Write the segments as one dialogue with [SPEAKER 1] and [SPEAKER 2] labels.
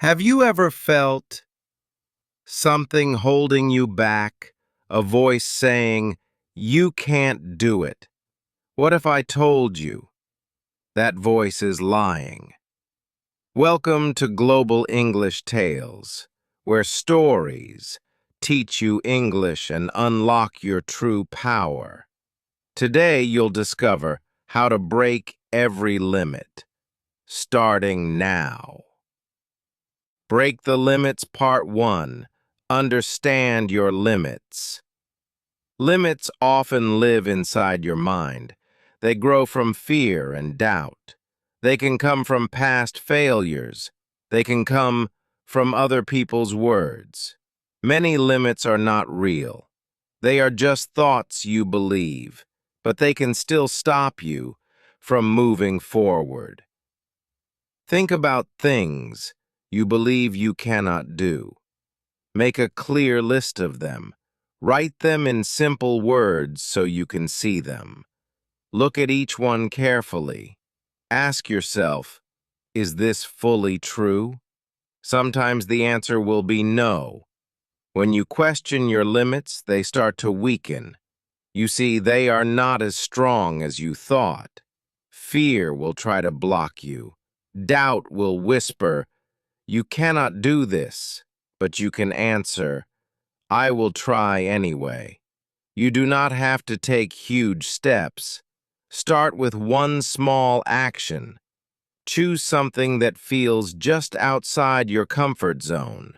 [SPEAKER 1] Have you ever felt something holding you back? A voice saying, "You can't do it." What if I told you that voice is lying? Welcome to Global English Tales, where stories teach you English and unlock your true power. Today you'll discover how to break every limit, starting now. Break the Limits Part 1. Understand your limits. Limits often live inside your mind. They grow from fear and doubt. They can come from past failures. They can come from other people's words. Many limits are not real. They are just thoughts you believe, but they can still stop you from moving forward. Think about things you believe you cannot do. Make a clear list of them. Write them in simple words so you can see them. Look at each one carefully. Ask yourself, is this fully true? Sometimes the answer will be no. When you question your limits, they start to weaken. You see, they are not as strong as you thought. Fear will try to block you. Doubt will whisper, "You cannot do this," but you can answer, "I will try anyway." You do not have to take huge steps. Start with one small action. Choose something that feels just outside your comfort zone.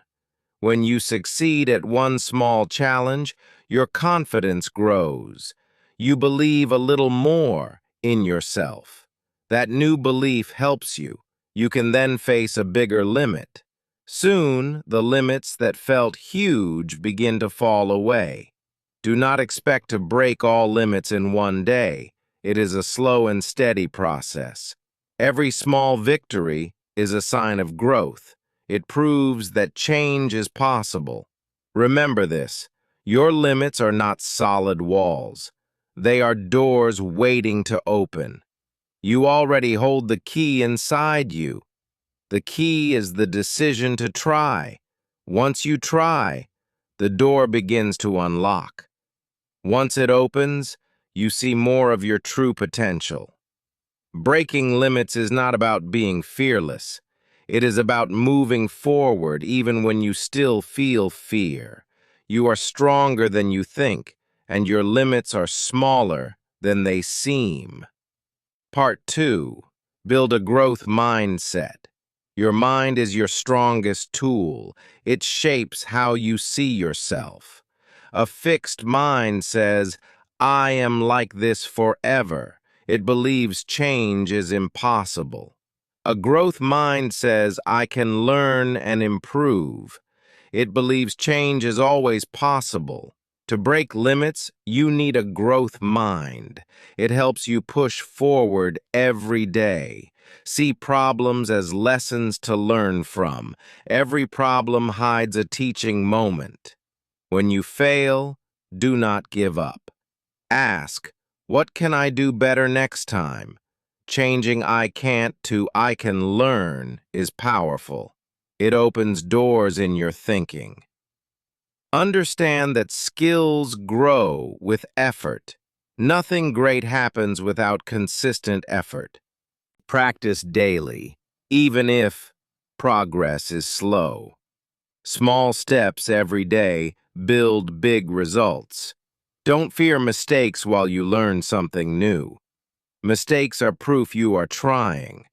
[SPEAKER 1] When you succeed at one small challenge, your confidence grows. You believe a little more in yourself. That new belief helps you. You can then face a bigger limit. Soon, the limits that felt huge begin to fall away. Do not expect to break all limits in one day. It is a slow and steady process. Every small victory is a sign of growth. It proves that change is possible. Remember this, your limits are not solid walls. They are doors waiting to open. You already hold the key inside you. The key is the decision to try. Once you try, the door begins to unlock. Once it opens, you see more of your true potential. Breaking limits is not about being fearless. It is about moving forward even when you still feel fear. You are stronger than you think, and your limits are smaller than they seem. Part 2. Build a growth mindset. Your mind is your strongest tool. It shapes how you see yourself. A fixed mind says, "I am like this forever." It believes change is impossible. A growth mind says, "I can learn and improve." It believes change is always possible. To break limits, you need a growth mind. It helps you push forward every day. See problems as lessons to learn from. Every problem hides a teaching moment. When you fail, do not give up. Ask, "What can I do better next time?" Changing "I can't" to "I can learn" is powerful. It opens doors in your thinking. Understand that skills grow with effort. Nothing great happens without consistent effort. Practice daily, even if progress is slow. Small steps every day build big results. Don't fear mistakes while you learn something new. Mistakes are proof you are trying.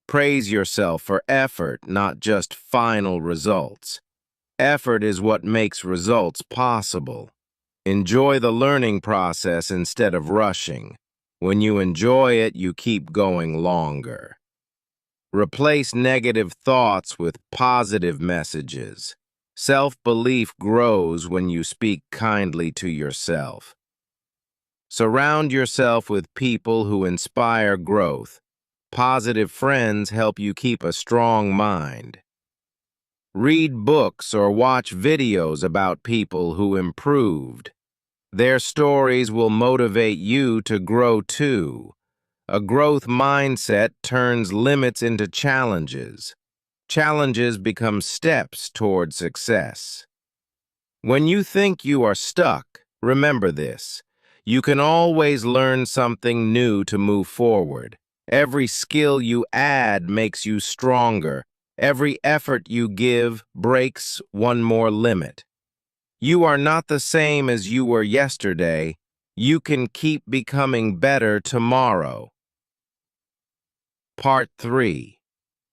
[SPEAKER 1] Praise yourself for effort, not just final results. Effort is what makes results possible. Enjoy the learning process instead of rushing. When you enjoy it, you keep going longer. Replace negative thoughts with positive messages. Self-belief grows when you speak kindly to yourself. Surround yourself with people who inspire growth. Positive friends help you keep a strong mind. Read books or watch videos about people who improved. Their stories will motivate you to grow too. A growth mindset turns limits into challenges. Challenges become steps toward success. When you think you are stuck, remember this. You can always learn something new to move forward. Every skill you add makes you stronger. Every effort you give breaks one more limit. You are not the same as you were yesterday. You can keep becoming better tomorrow. Part 3.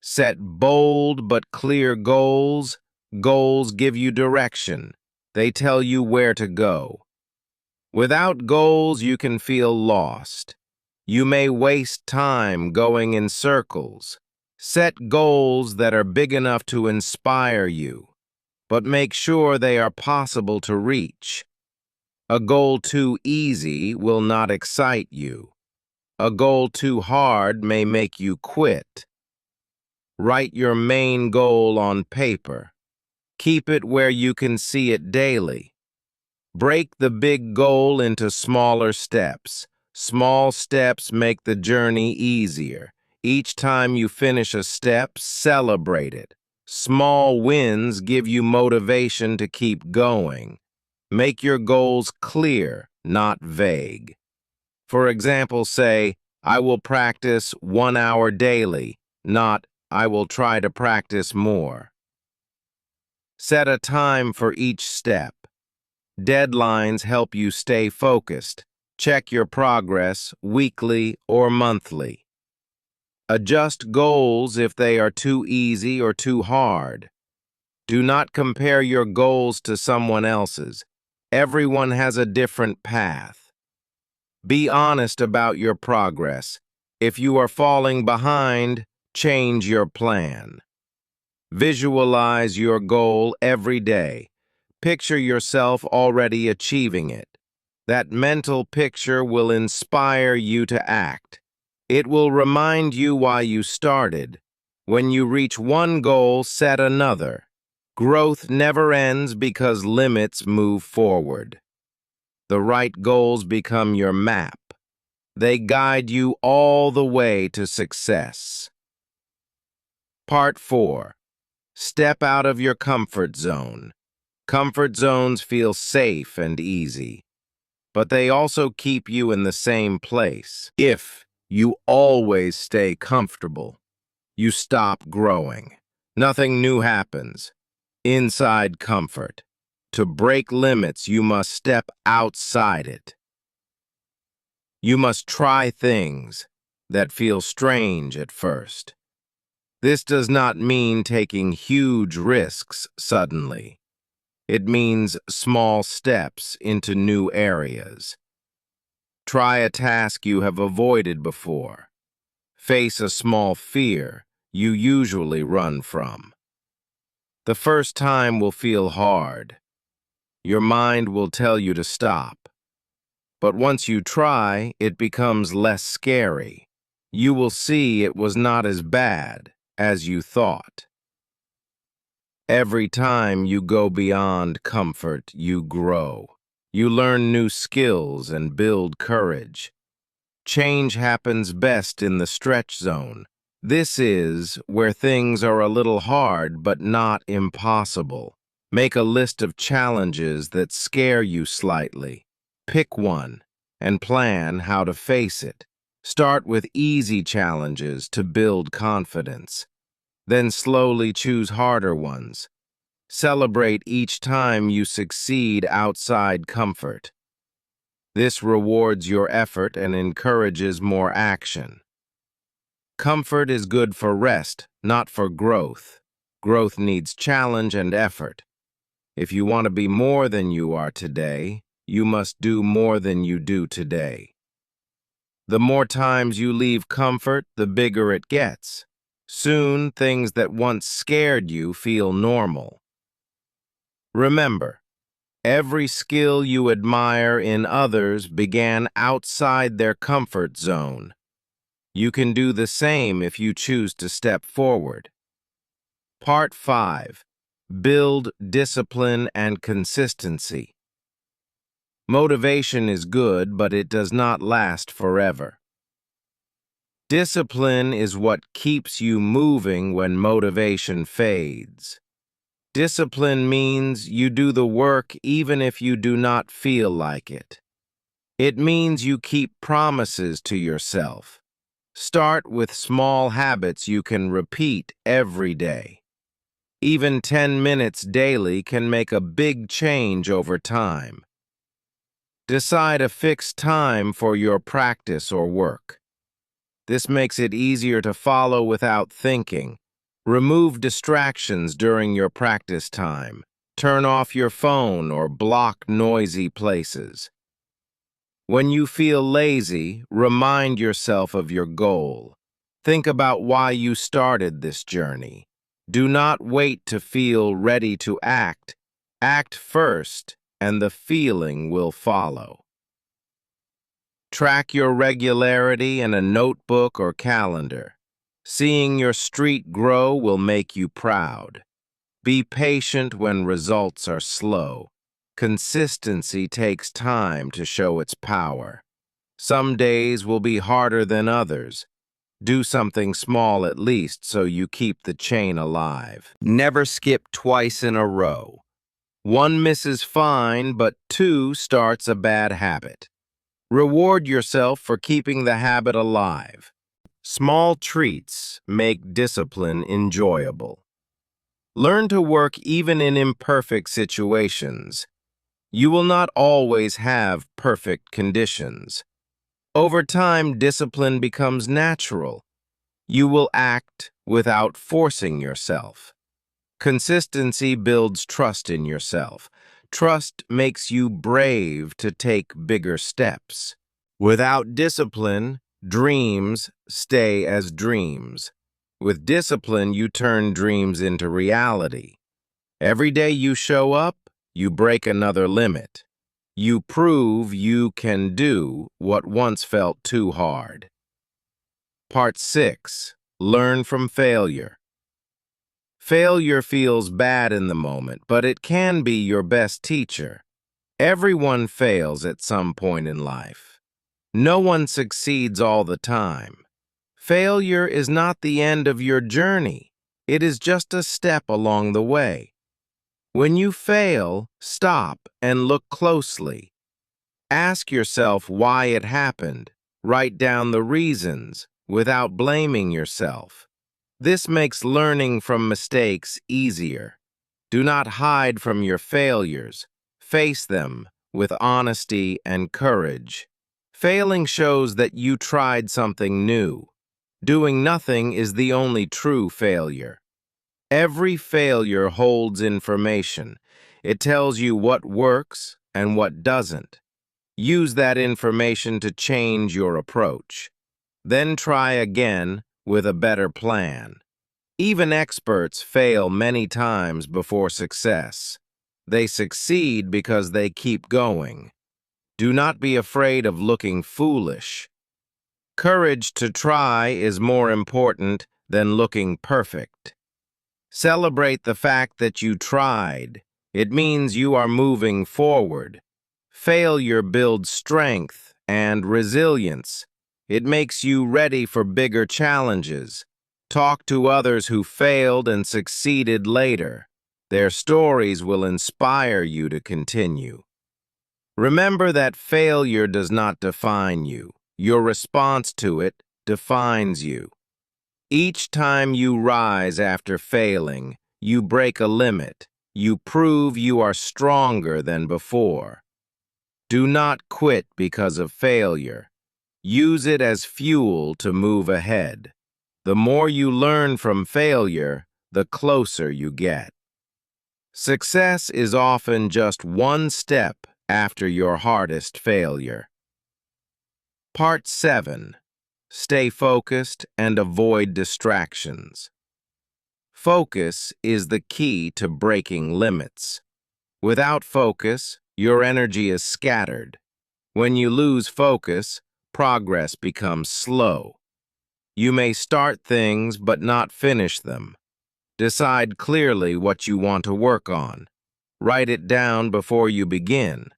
[SPEAKER 1] Set bold but clear goals. Goals give you direction. They tell you where to go. Without goals, you can feel lost. You may waste time going in circles. Set goals that are big enough to inspire you, but make sure they are possible to reach. A goal too easy will not excite you. A goal too hard may make you quit. Write your main goal on paper. Keep it where you can see it daily. Break the big goal into smaller steps. Small steps make the journey easier. Each time you finish a step, celebrate it. Small wins give you motivation to keep going. Make your goals clear, not vague. For example, say, I will practice 1 hour daily, not I will try to practice more. Set a time for each step. Deadlines help you stay focused. Check your progress weekly or monthly. Adjust goals if they are too easy or too hard. Do not compare your goals to someone else's. Everyone has a different path. Be honest about your progress. If you are falling behind, change your plan. Visualize your goal every day. Picture yourself already achieving it. That mental picture will inspire you to act. It will remind you why you started. When you reach one goal, set another. Growth never ends because limits move forward. The right goals become your map. They guide you all the way to success. Part 4. Step out of your comfort zone. Comfort zones feel safe and easy, but they also keep you in the same place. If you always stay comfortable, you stop growing. Nothing new happens. Inside comfort. To break limits, you must step outside it. You must try things that feel strange at first. This does not mean taking huge risks suddenly. It means small steps into new areas. Try a task you have avoided before. Face a small fear you usually run from. The first time will feel hard. Your mind will tell you to stop. But once you try, it becomes less scary. You will see it was not as bad as you thought. Every time you go beyond comfort, you grow. You learn new skills and build courage. Change happens best in the stretch zone. This is where things are a little hard but not impossible. Make a list of challenges that scare you slightly. Pick one and plan how to face it. Start with easy challenges to build confidence. Then slowly choose harder ones. Celebrate each time you succeed outside comfort. This rewards your effort and encourages more action. Comfort is good for rest, not for growth. Growth needs challenge and effort. If you want to be more than you are today, you must do more than you do today. The more times you leave comfort, the bigger it gets. Soon, things that once scared you feel normal. Remember, every skill you admire in others began outside their comfort zone. You can do the same if you choose to step forward. Part 5. Build discipline and consistency. Motivation is good, but it does not last forever. Discipline is what keeps you moving when motivation fades. Discipline means you do the work even if you do not feel like it. It means you keep promises to yourself. Start with small habits you can repeat every day. Even 10 minutes daily can make a big change over time. Decide a fixed time for your practice or work. This makes it easier to follow without thinking. Remove distractions during your practice time. Turn off your phone or block noisy places. When you feel lazy, remind yourself of your goal. Think about why you started this journey. Do not wait to feel ready to act. Act first, and the feeling will follow. Track your regularity in a notebook or calendar. Seeing your streak grow will make you proud. Be patient when results are slow. Consistency takes time to show its power. Some days will be harder than others. Do something small at least so you keep the chain alive. Never skip twice in a row. One misses fine, but two starts a bad habit. Reward yourself for keeping the habit alive. Small treats make discipline enjoyable. Learn to work even in imperfect situations. You will not always have perfect conditions. Over time, discipline becomes natural. You will act without forcing yourself. Consistency builds trust in yourself. Trust makes you brave to take bigger steps. Without discipline, dreams stay as dreams. With discipline, you turn dreams into reality. Every day you show up, you break another limit. You prove you can do what once felt too hard. Part 6. Learn from failure. Failure feels bad in the moment, but it can be your best teacher. Everyone fails at some point in life. No one succeeds all the time. Failure is not the end of your journey. It is just a step along the way. When you fail, stop and look closely. Ask yourself why it happened. Write down the reasons without blaming yourself. This makes learning from mistakes easier. Do not hide from your failures. Face them with honesty and courage. Failing shows that you tried something new. Doing nothing is the only true failure. Every failure holds information. It tells you what works and what doesn't. Use that information to change your approach. Then try again with a better plan. Even experts fail many times before success. They succeed because they keep going. Do not be afraid of looking foolish. Courage to try is more important than looking perfect. Celebrate the fact that you tried. It means you are moving forward. Failure builds strength and resilience. It makes you ready for bigger challenges. Talk to others who failed and succeeded later. Their stories will inspire you to continue. Remember that failure does not define you. Your response to it defines you. Each time you rise after failing, you break a limit. You prove you are stronger than before. Do not quit because of failure. Use it as fuel to move ahead. The more you learn from failure, the closer you get. Success is often just one step after your hardest failure. Part 7. Stay focused and avoid distractions. Focus is the key to breaking limits. Without focus, your energy is scattered. When you lose focus, progress becomes slow. You may start things but not finish them. Decide clearly what you want to work on. Write it down before you begin.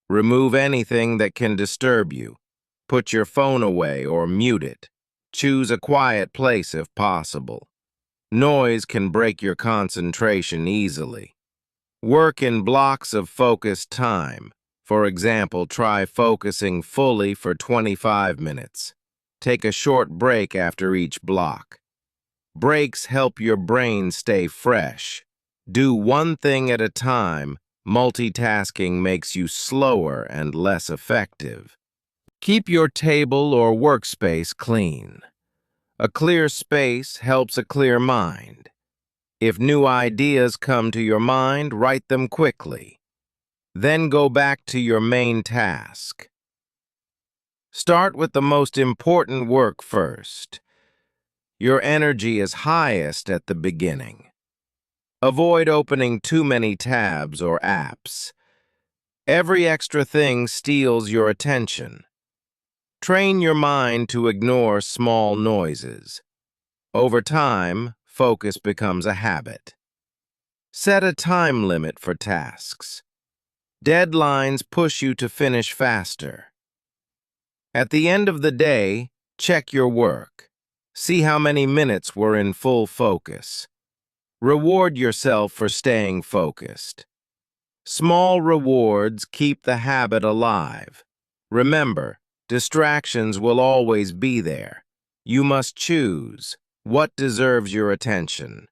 [SPEAKER 1] Remove anything that can disturb you. Put your phone away or mute it. Choose a quiet place if possible. Noise can break your concentration easily. Work in blocks of focused time. For example, try focusing fully for 25 minutes. Take a short break after each block. Breaks help your brain stay fresh. Do one thing at a time. Multitasking makes you slower and less effective. Keep your table or workspace clean. A clear space helps a clear mind. If new ideas come to your mind, write them quickly. Then go back to your main task. Start with the most important work first. Your energy is highest at the beginning. Avoid opening too many tabs or apps. Every extra thing steals your attention. Train your mind to ignore small noises. Over time, focus becomes a habit. Set a time limit for tasks. Deadlines push you to finish faster. At the end of the day, check your work. See how many minutes were in full focus. Reward yourself for staying focused. Small rewards keep the habit alive. Remember, distractions will always be there. You must choose what deserves your attention.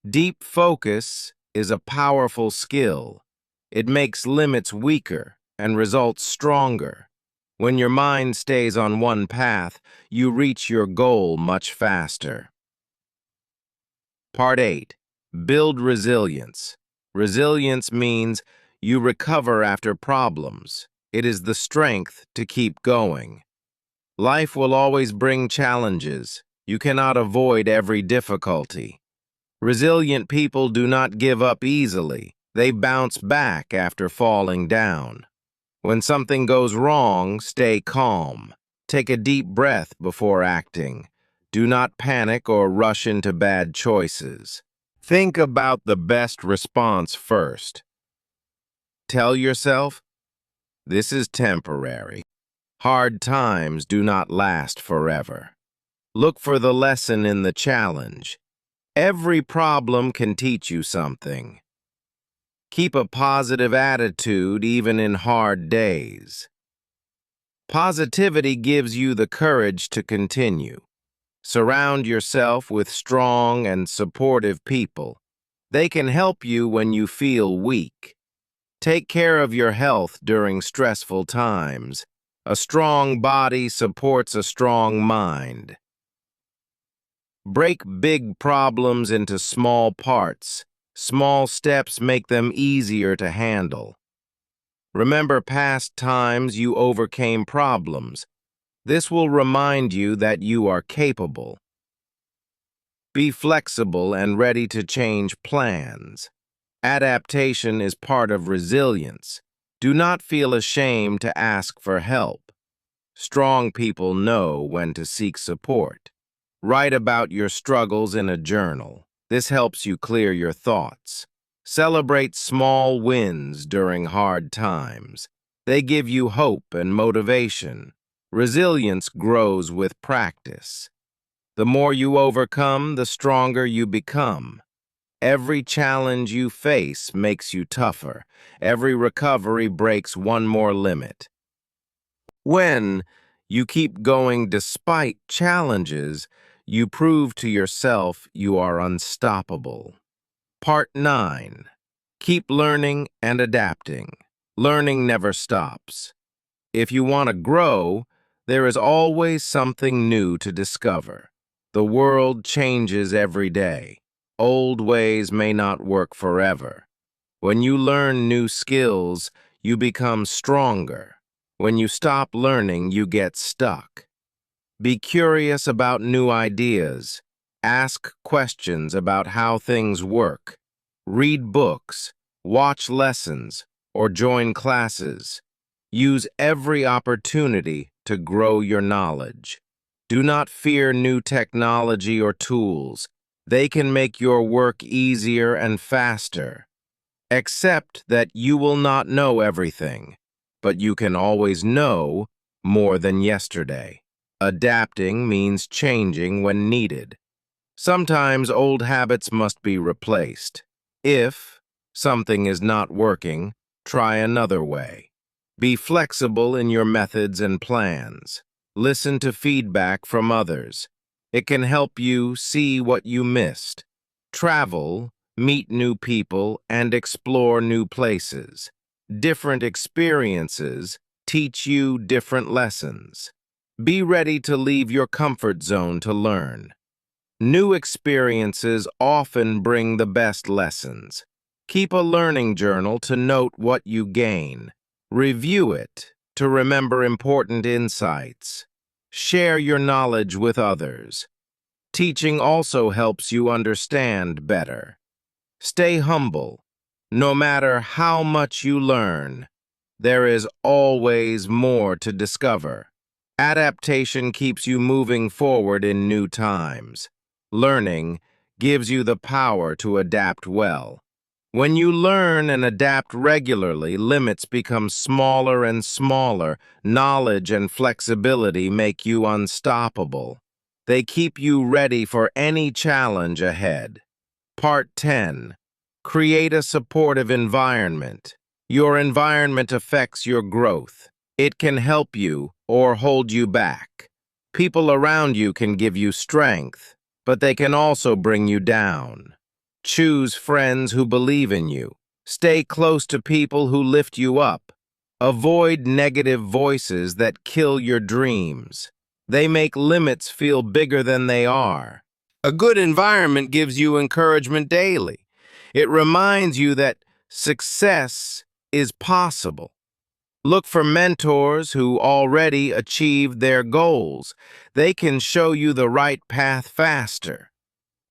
[SPEAKER 1] Deep focus is a powerful skill. It makes limits weaker and results stronger. When your mind stays on one path, you reach your goal much faster. Part 8. Build resilience. Resilience means you recover after problems. It is the strength to keep going. Life will always bring challenges. You cannot avoid every difficulty. Resilient people do not give up easily. They bounce back after falling down. When something goes wrong, stay calm. Take a deep breath before acting. Do not panic or rush into bad choices. Think about the best response first. Tell yourself, this is temporary. Hard times do not last forever. Look for the lesson in the challenge. Every problem can teach you something. Keep a positive attitude even in hard days. Positivity gives you the courage to continue. Surround yourself with strong and supportive people. They can help you when you feel weak. Take care of your health during stressful times. A strong body supports a strong mind. Break big problems into small parts. Small steps make them easier to handle. Remember past times you overcame problems. This will remind you that you are capable. Be flexible and ready to change plans. Adaptation is part of resilience. Do not feel ashamed to ask for help. Strong people know when to seek support. Write about your struggles in a journal. This helps you clear your thoughts. Celebrate small wins during hard times. They give you hope and motivation. Resilience grows with practice. The more you overcome, the stronger you become. Every challenge you face makes you tougher. Every recovery breaks one more limit. When you keep going despite challenges, you prove to yourself you are unstoppable. Part 9. Keep learning and adapting. Learning never stops. If you want to grow, there is always something new to discover. The world changes every day. Old ways may not work forever. When you learn new skills, you become stronger. When you stop learning, you get stuck. Be curious about new ideas. Ask questions about how things work. Read books, watch lessons, or join classes. Use every opportunity to grow your knowledge. Do not fear new technology or tools. They can make your work easier and faster. Accept that you will not know everything, but you can always know more than yesterday. Adapting means changing when needed. Sometimes old habits must be replaced. If something is not working, try another way. Be flexible in your methods and plans. Listen to feedback from others. It can help you see what you missed. Travel, meet new people, and explore new places. Different experiences teach you different lessons. Be ready to leave your comfort zone to learn. New experiences often bring the best lessons. Keep a learning journal to note what you gain. Review it to remember important insights. Share your knowledge with others. Teaching also helps you understand better. Stay humble. No matter how much you learn, there is always more to discover. Adaptation keeps you moving forward in new times. Learning gives you the power to adapt well. When you learn and adapt regularly, limits become smaller and smaller. Knowledge and flexibility make you unstoppable. They keep you ready for any challenge ahead. Part 10. Create a supportive environment. Your environment affects your growth. It can help you or hold you back. People around you can give you strength, but they can also bring you down. Choose friends who believe in you. Stay close to people who lift you up. Avoid negative voices that kill your dreams. They make limits feel bigger than they are. A good environment gives you encouragement daily. It reminds you that success is possible. Look for mentors who already achieved their goals. They can show you the right path faster.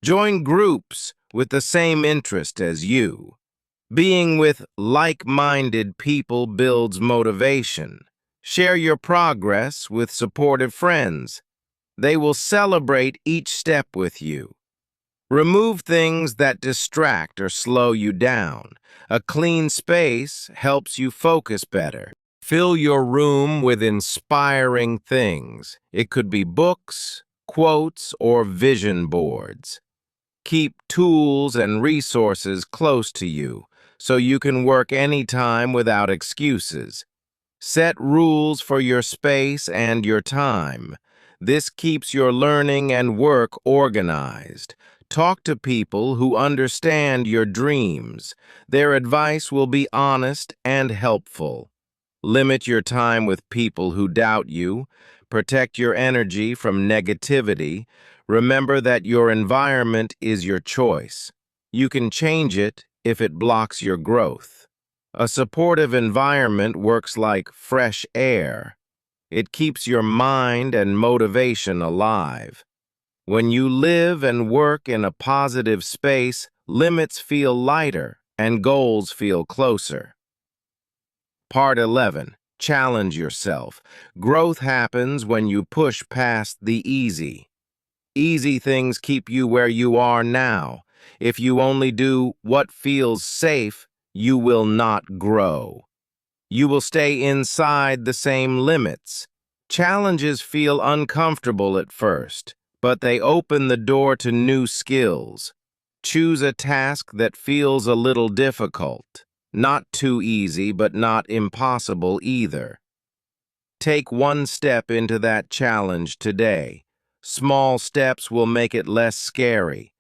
[SPEAKER 1] Join groups with the same interest as you. Being with like-minded people builds motivation. Share your progress with supportive friends. They will celebrate each step with you. Remove things that distract or slow you down. A clean space helps you focus better. Fill your room with inspiring things. It could be books, quotes, or vision boards. Keep tools and resources close to you so you can work anytime without excuses. Set rules for your space and your time. This keeps your learning and work organized. Talk to people who understand your dreams. Their advice will be honest and helpful. Limit your time with people who doubt you. Protect your energy from negativity. Remember that your environment is your choice. You can change it if it blocks your growth. A supportive environment works like fresh air. It keeps your mind and motivation alive. When you live and work in a positive space, limits feel lighter and goals feel closer. Part 11. Challenge yourself. Growth happens when you push past the easy. Easy things keep you where you are now. If you only do what feels safe, you will not grow. You will stay inside the same limits. Challenges feel uncomfortable at first, but they open the door to new skills. Choose a task that feels a little difficult. Not too easy, but not impossible either. Take one step into that challenge today. Small steps will make it less scary.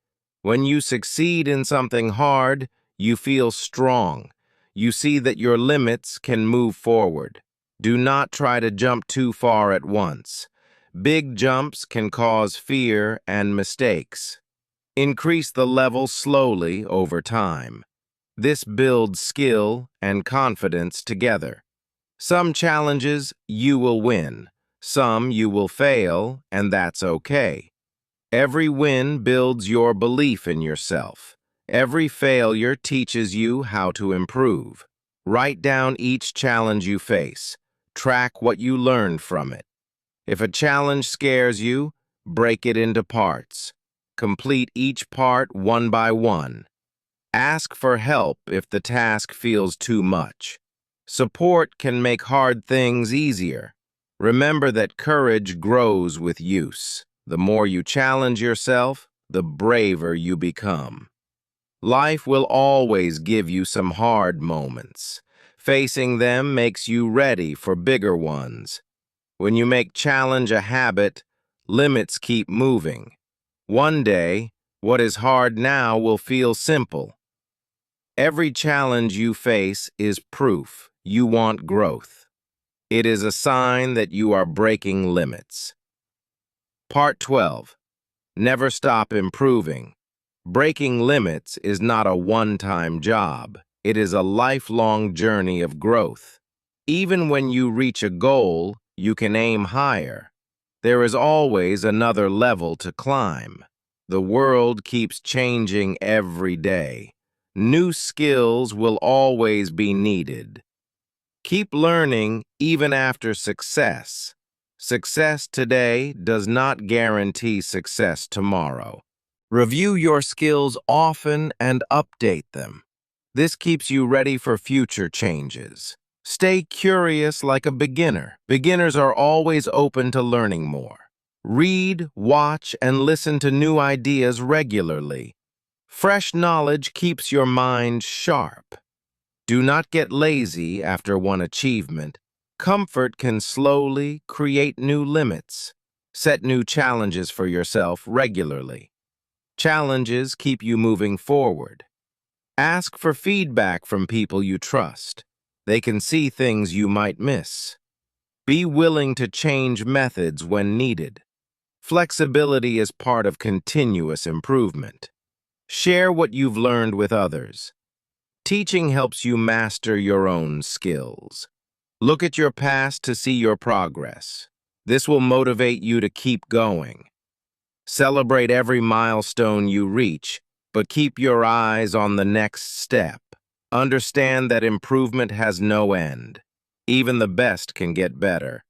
[SPEAKER 1] When you succeed in something hard, you feel strong. You see that your limits can move forward. Do not try to jump too far at once. Big jumps can cause fear and mistakes. Increase the level slowly over time. This builds skill and confidence together. Some challenges you will win. Some you will fail, and that's okay. Every win builds your belief in yourself. Every failure teaches you how to improve. Write down each challenge you face. Track what you learned from it. If a challenge scares you, break it into parts. Complete each part one by one. Ask for help if the task feels too much. Support can make hard things easier. Remember that courage grows with use. The more you challenge yourself, the braver you become. Life will always give you some hard moments. Facing them makes you ready for bigger ones. When you make challenge a habit, limits keep moving. One day, what is hard now will feel simple. Every challenge you face is proof you want growth. It is a sign that you are breaking limits. Part 12. Never stop improving. Breaking limits is not a one-time job. It is a lifelong journey of growth. Even when you reach a goal, you can aim higher. There is always another level to climb. The world keeps changing every day. New skills will always be needed. Keep learning even after success. Success today does not guarantee success tomorrow. Review your skills often and update them. This keeps you ready for future changes. Stay curious like a beginner. Beginners are always open to learning more. Read, watch, and listen to new ideas regularly. Fresh knowledge keeps your mind sharp. Do not get lazy after one achievement. Comfort can slowly create new limits. Set new challenges for yourself regularly. Challenges keep you moving forward. Ask for feedback from people you trust. They can see things you might miss. Be willing to change methods when needed. Flexibility is part of continuous improvement. Share what you've learned with others. Teaching helps you master your own skills. Look at your past to see your progress. This will motivate you to keep going. Celebrate every milestone you reach, but keep your eyes on the next step. Understand that improvement has no end. Even the best can get better.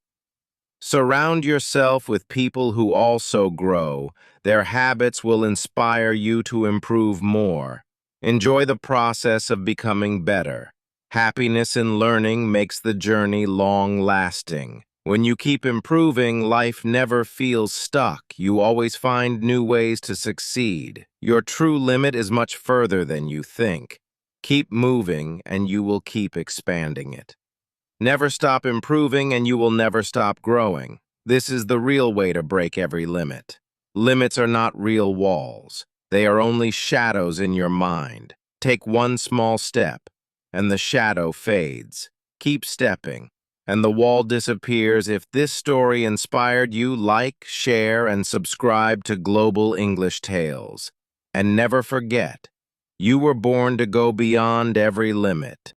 [SPEAKER 1] Surround yourself with people who also grow. Their habits will inspire you to improve more. Enjoy the process of becoming better. Happiness in learning makes the journey long-lasting. When you keep improving, life never feels stuck. You always find new ways to succeed. Your true limit is much further than you think. Keep moving, and you will keep expanding it. Never stop improving, and you will never stop growing. This is the real way to break every limit. Limits are not real walls. They are only shadows in your mind. Take one small step, and the shadow fades. Keep stepping, and the wall disappears. If this story inspired you, like, share, and subscribe to Global English Tales. And never forget, you were born to go beyond every limit.